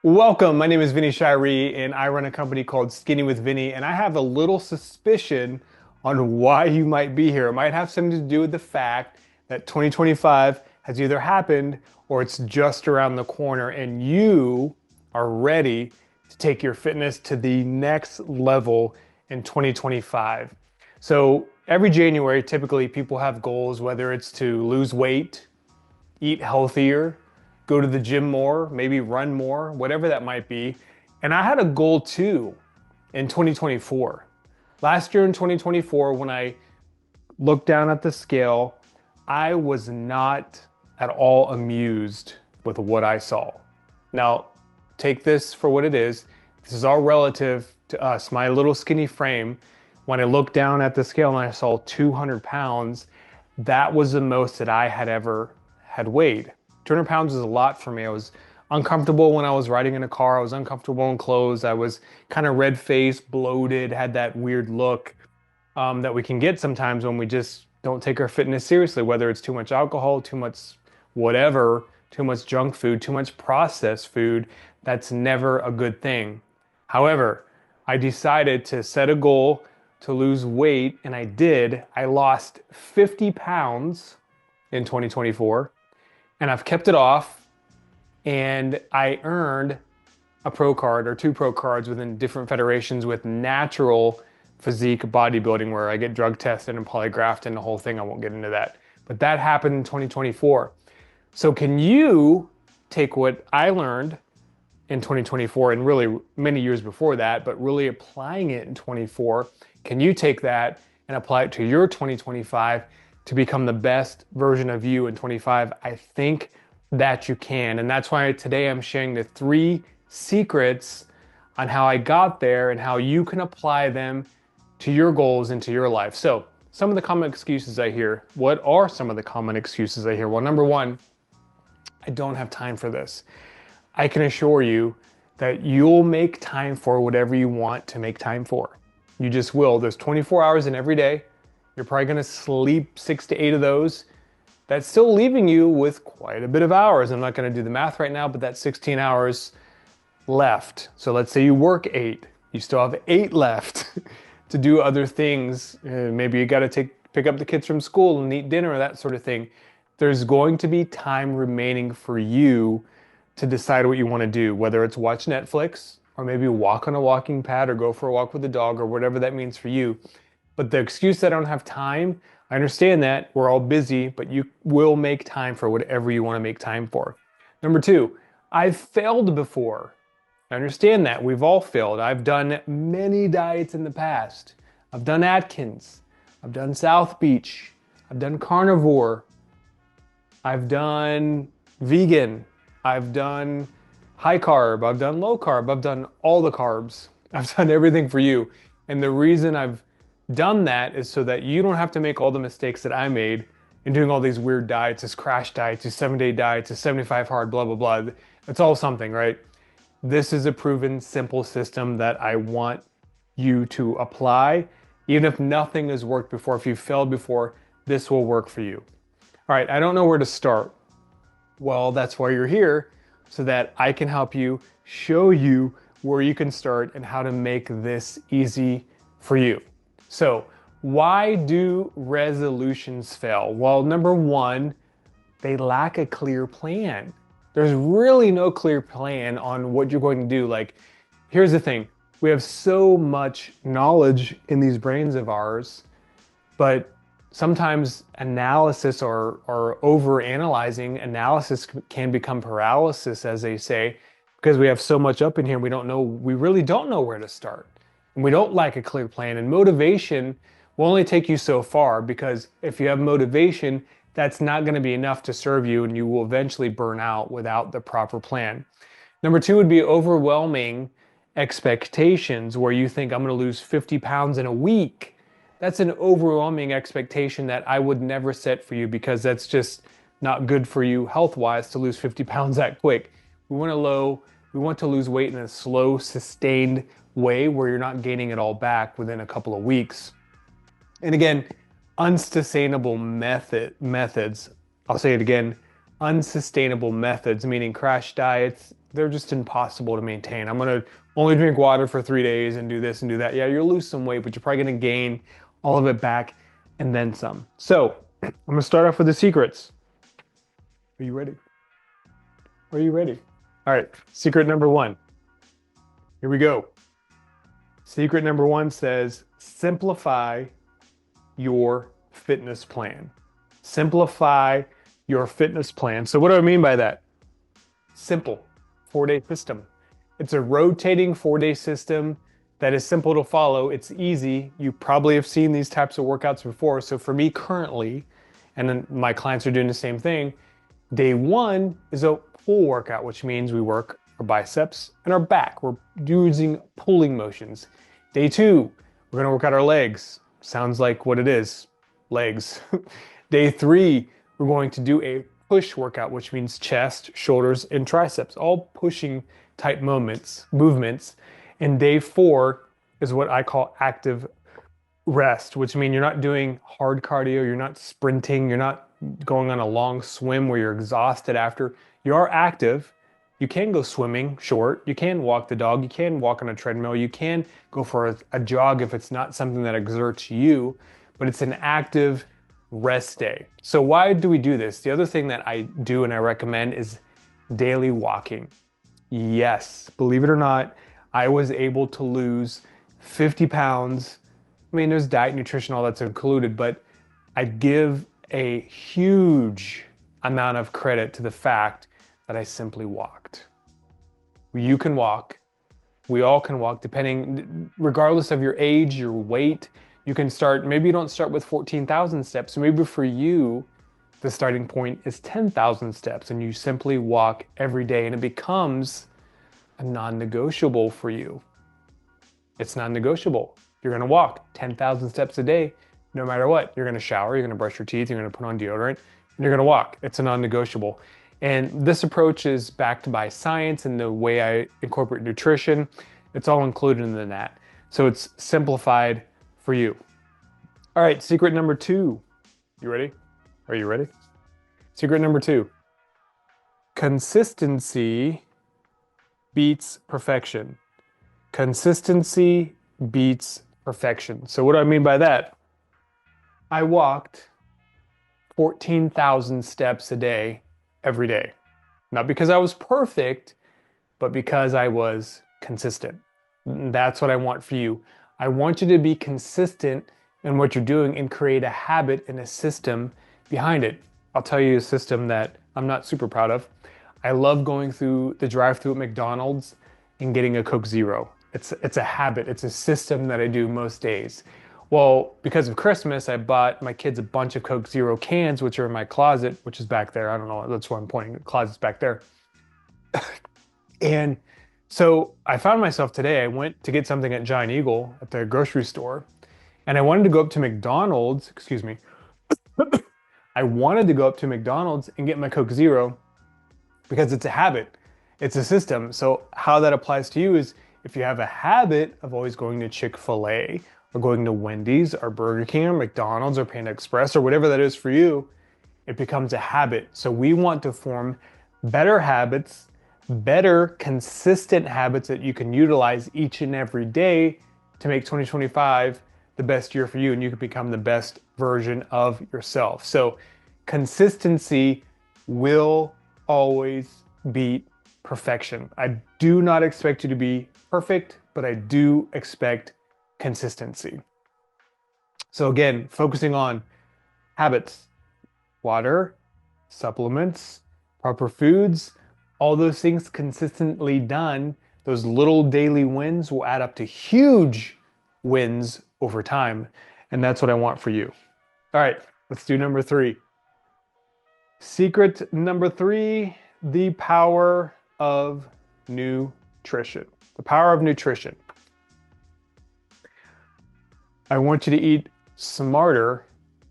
Welcome. My name is Vinny Shiree, and I run a company called Skinny with Vinny. And I have a little suspicion on why you might be here. It might have something to do with the fact that 2025 has either happened or it's just around the corner, and you are ready to take your fitness to the next level in 2025. So every January, typically people have goals, whether it's to lose weight, eat healthier, go to the gym more, maybe run more, whatever that might be. And I had a goal too in 2024. Last year in 2024, when I looked down at the scale, I was not at all amused with what I saw. Now, take this for what it is. This is all relative to us. My little skinny frame, when I looked down at the scale and I saw 200 pounds, that was the most that I had ever had weighed. 200 pounds is a lot for me. I was uncomfortable when I was riding in a car. I was uncomfortable in clothes. I was kind of red-faced, bloated, had that weird look that we can get sometimes when we just don't take our fitness seriously, whether it's too much alcohol, too much whatever, too much junk food, too much processed food. That's never a good thing. However, I decided to set a goal to lose weight, and I did. I lost 50 pounds in 2024, and I've kept it off, and I earned a pro card or two pro cards within different federations with natural physique bodybuilding, where I get drug tested and polygraphed and the whole thing. I won't get into that. But that happened in 2024. So can you take what I learned in 2024 and really many years before that, but really applying it in 24? Can you take that and apply it to your 2025 to become the best version of you in 25? I think that you can. And that's why today I'm sharing the 3 secrets on how I got there and how you can apply them to your goals and to your life. So, some of the common excuses I hear. What are some of the common excuses I hear? Well, number one, I don't have time for this. I can assure you that you'll make time for whatever you want to make time for. You just will. There's 24 hours in every day. You're probably going to sleep 6 to 8 of those. That's still leaving you with quite a bit of hours. I'm not going to do the math right now, but that's 16 hours left. So let's say you work 8. You still have 8 left to do other things. Maybe you got to pick up the kids from school and eat dinner or that sort of thing. There's going to be time remaining for you to decide what you want to do, whether it's watch Netflix or maybe walk on a walking pad or go for a walk with a dog or whatever that means for you. But the excuse that I don't have time, I understand that we're all busy, but you will make time for whatever you want to make time for. Number 2, I've failed before. I understand that. We've all failed. I've done many diets in the past. I've done Atkins. I've done South Beach. I've done carnivore. I've done vegan. I've done high carb. I've done low carb. I've done all the carbs. I've done everything for you. And the reason I've done that is so that you don't have to make all the mistakes that I made in doing all these weird diets, this crash diets, these 7-day diets, this 75 hard, blah, blah, blah. It's all something, right? This is a proven, simple system that I want you to apply. Even if nothing has worked before, if you've failed before, this will work for you. All right, I don't know where to start. Well, that's why you're here, so that I can help you, show you where you can start and how to make this easy for you. So, why do resolutions fail? Well, number one, they lack a clear plan. There's really no clear plan on what you're going to do. Like, here's the thing. We have so much knowledge in these brains of ours, but sometimes analysis or over-analyzing analysis can become paralysis, as they say, because we have so much up in here, we really don't know where to start. And we don't like a clear plan. And motivation will only take you so far, because if you have motivation, that's not going to be enough to serve you, and you will eventually burn out without the proper plan. Number 2 would be overwhelming expectations, where you think I'm going to lose 50 pounds in a week. That's an overwhelming expectation that I would never set for you, because that's just not good for you health-wise to lose 50 pounds that quick. We want to lose weight in a slow, sustained way where you're not gaining it all back within a couple of weeks. And again, unsustainable methods, I'll say it again, unsustainable methods, meaning crash diets. They're just impossible to maintain. I'm gonna only drink water for 3 days and do this and do that. Yeah, you'll lose some weight, but you're probably gonna gain all of it back and then some. So I'm gonna start off with the secrets. Are you ready? Are you ready? All right, secret number one. Here we go. Secret number one says simplify your fitness plan. Simplify your fitness plan. So what do I mean by that? Simple, 4-day system. It's a rotating 4-day system that is simple to follow. It's easy. You probably have seen these types of workouts before. So for me currently, and then my clients are doing the same thing, day one is a pull workout, which means we work our biceps and our back. We're using pulling motions. Day two, we're gonna work out our legs. Sounds like what it is, legs. Day three, we're going to do a push workout, which means chest, shoulders, and triceps, all pushing type movements. And day four is what I call active rest, which means you're not doing hard cardio, you're not sprinting, you're not going on a long swim where you're exhausted after. You are active. You can go swimming short, you can walk the dog, you can walk on a treadmill, you can go for a jog if it's not something that exerts you, but it's an active rest day. So why do we do this? The other thing that I do and I recommend is daily walking. Yes, believe it or not, I was able to lose 50 pounds. I mean, there's diet, nutrition, all that's included, but I give a huge amount of credit to the fact that I simply walked. You can walk. We all can walk, depending, regardless of your age, your weight. You can start, maybe you don't start with 14,000 steps. Maybe for you, the starting point is 10,000 steps and you simply walk every day and it becomes a non-negotiable for you. It's non-negotiable. You're gonna walk 10,000 steps a day, no matter what. You're gonna shower, you're gonna brush your teeth, you're gonna put on deodorant, and you're gonna walk. It's a non-negotiable. And this approach is backed by science and the way I incorporate nutrition. It's all included in that. So it's simplified for you. All right, secret number two. You ready? Are you ready? Secret number two. Consistency beats perfection. Consistency beats perfection. So what do I mean by that? I walked 14,000 steps a day every day. Not because I was perfect, but because I was consistent. That's what I want for you. I want you to be consistent in what you're doing and create a habit and a system behind it. I'll tell you a system that I'm not super proud of. I love going through the drive-thru at McDonald's and getting a Coke Zero. It's a habit. It's a system that I do most days. Well, because of Christmas, I bought my kids a bunch of Coke Zero cans, which are in my closet, which is back there. I don't know, that's why I'm pointing. The closet's back there. And so I found myself today, I went to get something at Giant Eagle at the grocery store, and I wanted to go up to McDonald's, excuse me. I wanted to go up to McDonald's and get my Coke Zero because it's a habit. It's a system. So how that applies to you is if you have a habit of always going to Chick-fil-A or going to Wendy's or Burger King or McDonald's or Panda Express or whatever that is for you, it becomes a habit. So we want to form better habits, better consistent habits that you can utilize each and every day to make 2025 the best year for you and you can become the best version of yourself. So consistency will always beat perfection. I do not expect you to be perfect, but I do expect consistency. So again, focusing on habits, water, supplements, proper foods, all those things consistently done, those little daily wins will add up to huge wins over time. And that's what I want for you. All right, let's do number three. Secret number three, the power of nutrition. The power of nutrition. I want you to eat smarter,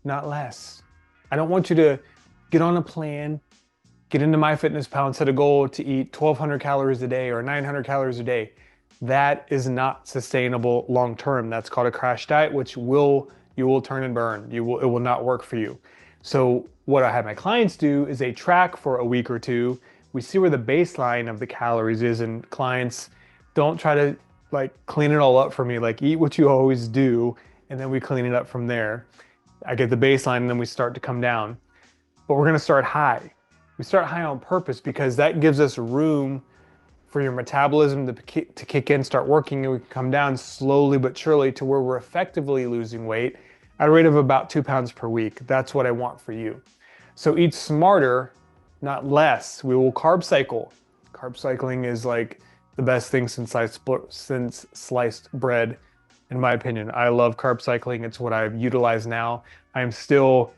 not less. I don't want you to get on a plan, get into MyFitnessPal and set a goal to eat 1,200 calories a day or 900 calories a day. That is not sustainable long term. That's called a crash diet, which you will turn and burn. It will not work for you. So what I have my clients do is they track for a week or two. We see where the baseline of the calories is, and clients don't try to like clean it all up for me. Like, eat what you always do, and then we clean it up from there. I get the baseline and then we start to come down. But we're gonna start high. We start high on purpose because that gives us room for your metabolism to kick in, start working, and we can come down slowly but surely to where we're effectively losing weight at a rate of about 2 pounds per week. That's what I want for you. So eat smarter, not less. We will carb cycle. Carb cycling is like the best thing since sliced bread, in my opinion. I love carb cycling. It's what I utilize now. I'm still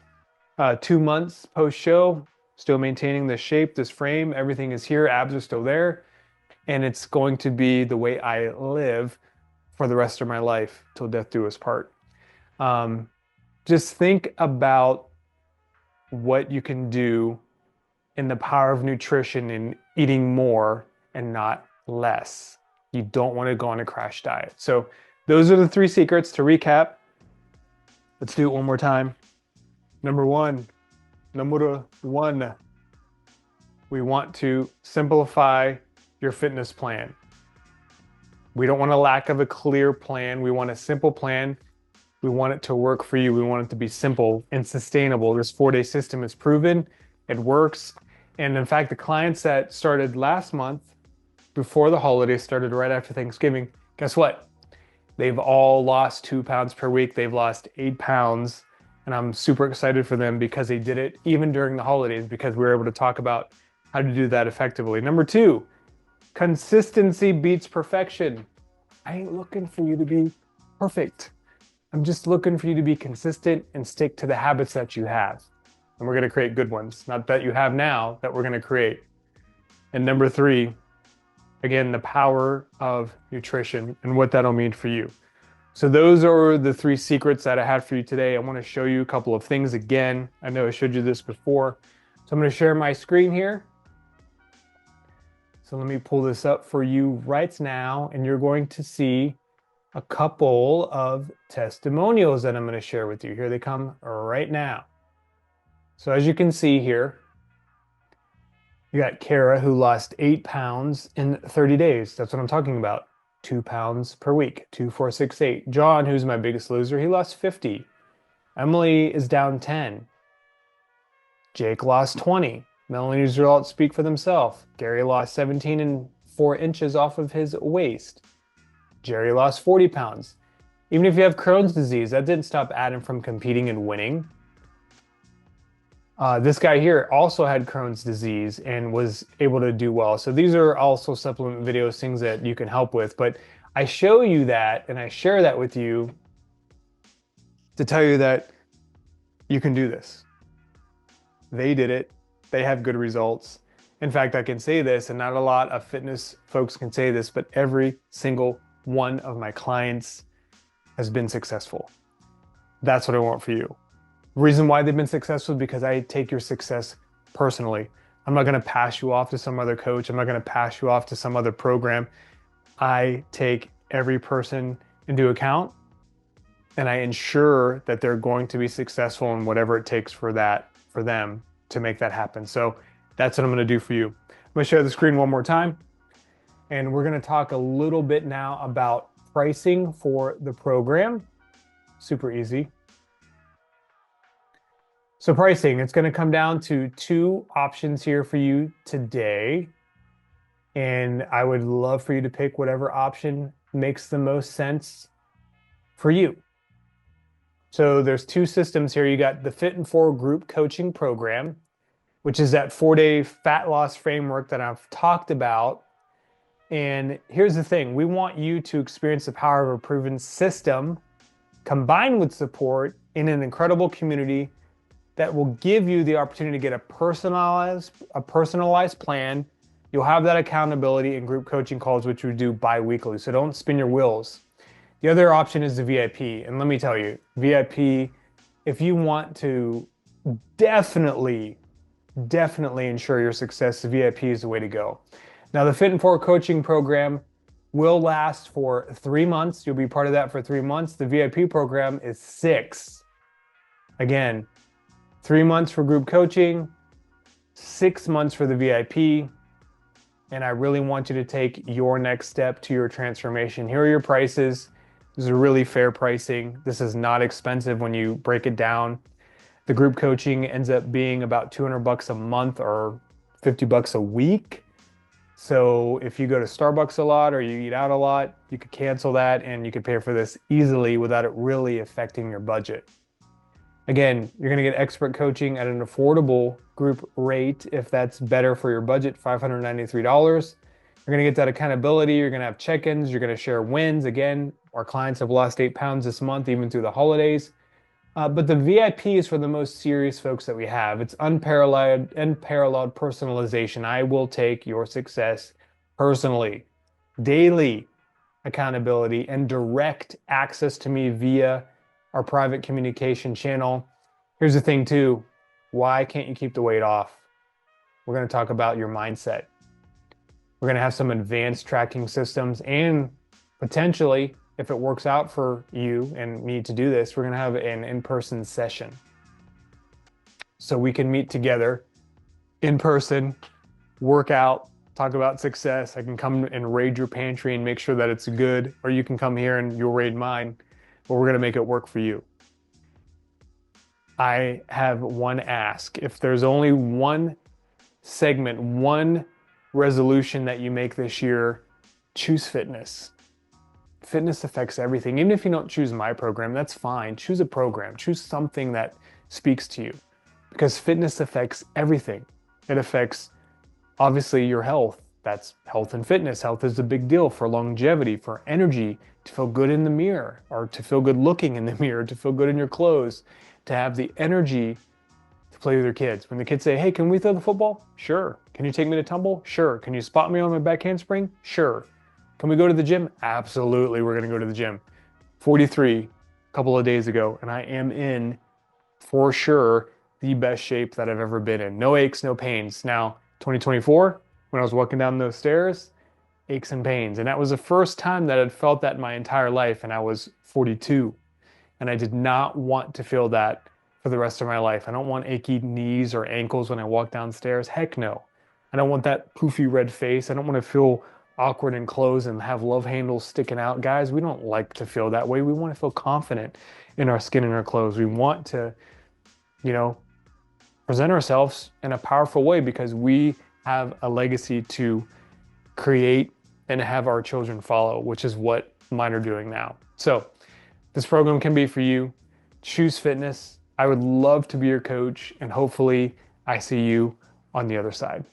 2 months post-show, still maintaining this shape, this frame. Everything is here. Abs are still there. And it's going to be the way I live for the rest of my life till death do us part. Just think about what you can do in the power of nutrition and eating more and not less. You don't want to go on a crash diet. So those are the 3 secrets. To recap, let's do it one more time. Number one, we want to simplify your fitness plan. We don't want a lack of a clear plan. We want a simple plan. We want it to work for you. We want it to be simple and sustainable. This 4-day system is proven. It works. And in fact, the clients that started last month, before the holidays, started right after Thanksgiving, guess what? They've all lost 2 pounds per week. They've lost 8 pounds. And I'm super excited for them because they did it even during the holidays, because we were able to talk about how to do that effectively. Number 2, consistency beats perfection. I ain't looking for you to be perfect. I'm just looking for you to be consistent and stick to the habits that you have. And we're going to create good ones, not that you have now, that we're going to create. And number 3, again, the power of nutrition and what that'll mean for you. So those are the 3 secrets that I had for you today. I want to show you a couple of things again. I know I showed you this before. So I'm going to share my screen here. So let me pull this up for you right now, and you're going to see a couple of testimonials that I'm going to share with you. Here they come right now. So as you can see here, you got Kara, who lost 8 pounds in 30 days. That's what I'm talking about. 2 pounds per week, 2, 4, 6, 8. John, who's my biggest loser, he lost 50. Emily is down 10. Jake lost 20. Melanie's results speak for themselves. Gary lost 17 and 4 inches off of his waist. Jerry lost 40 pounds. Even if you have Crohn's disease, that didn't stop Adam from competing and winning. This guy here also had Crohn's disease and was able to do well. So these are also supplement videos, things that you can help with. But I show you that and I share that with you to tell you that you can do this. They did it. They have good results. In fact, I can say this, and not a lot of fitness folks can say this, but every single one of my clients has been successful. That's what I want for you. The reason why they've been successful is because I take your success personally. I'm not going to pass you off to some other coach. I'm not going to pass you off to some other program. I take every person into account, and I ensure that they're going to be successful in whatever it takes for them to make that happen. So that's what I'm going to do for you. I'm going to share the screen one more time, and we're going to talk a little bit now about pricing for the program. Super easy. So pricing, it's going to come down to 2 options here for you today. And I would love for you to pick whatever option makes the most sense for you. So there's 2 systems here. You got the Fit and 4 group coaching program, which is that 4-day fat loss framework that I've talked about. And here's the thing. We want you to experience the power of a proven system combined with support in an incredible community that will give you the opportunity to get a personalized plan. You'll have that accountability in group coaching calls, which we do bi-weekly. So don't spin your wheels. The other option is the VIP. And let me tell you, VIP, if you want to definitely ensure your success, the VIP is the way to go. Now, the Fit and 4 coaching program will last for 3 months. You'll be part of that for 3 months. The VIP program is 6. Again, 3 months for group coaching, 6 months for the VIP. And I really want you to take your next step to your transformation. Here are your prices. This is really fair pricing. This is not expensive when you break it down. The group coaching ends up being about 200 bucks a month or 50 bucks a week. So if you go to Starbucks a lot or you eat out a lot, you could cancel that and you could pay for this easily without it really affecting your budget. Again, you're going to get expert coaching at an affordable group rate if that's better for your budget, $593. You're going to get that accountability. You're going to have check-ins. You're going to share wins. Again, our clients have lost 8 pounds this month, even through the holidays. But the VIP is for the most serious folks that we have. It's unparalleled personalization. I will take your success personally, daily accountability, and direct access to me via our private communication channel. Here's the thing too, why can't you keep the weight off? We're going to talk about your mindset. We're going to have some advanced tracking systems, and potentially, if it works out for you and me to do this, we're going to have an in-person session. So we can meet together in person, work out, talk about success. I can come and raid your pantry and make sure that it's good, or you can come here and you'll raid mine, but we're going to make it work for you. I have one ask. If there's only one segment, one resolution that you make this year, choose fitness. Fitness affects everything. Even if you don't choose my program, that's fine. Choose a program. Choose something that speaks to you, because fitness affects everything. It affects, obviously, your health. That's health and fitness. Health is a big deal for longevity, for energy, to feel good in the mirror, or to feel good looking in the mirror, to feel good in your clothes, to have the energy to play with your kids. When the kids say, hey, can we throw the football? Sure. Can you take me to tumble? Sure. Can you spot me on my back handspring? Sure. Can we go to the gym? Absolutely, we're going to go to the gym. 43 a couple of days ago, and I am in, for sure, the best shape that I've ever been in. No aches, no pains. Now, 2024, when I was walking down those stairs, aches and pains. And that was the first time that I'd felt that in my entire life, and I was 42. And I did not want to feel that for the rest of my life. I don't want achy knees or ankles when I walk downstairs. Heck no. I don't want that poofy red face. I don't want to feel awkward in clothes and have love handles sticking out. Guys, we don't like to feel that way. We want to feel confident in our skin and our clothes. We want to, present ourselves in a powerful way, because we have a legacy to create and have our children follow, which is what mine are doing now. So this program can be for you. Choose fitness. I would love to be your coach, and hopefully I see you on the other side.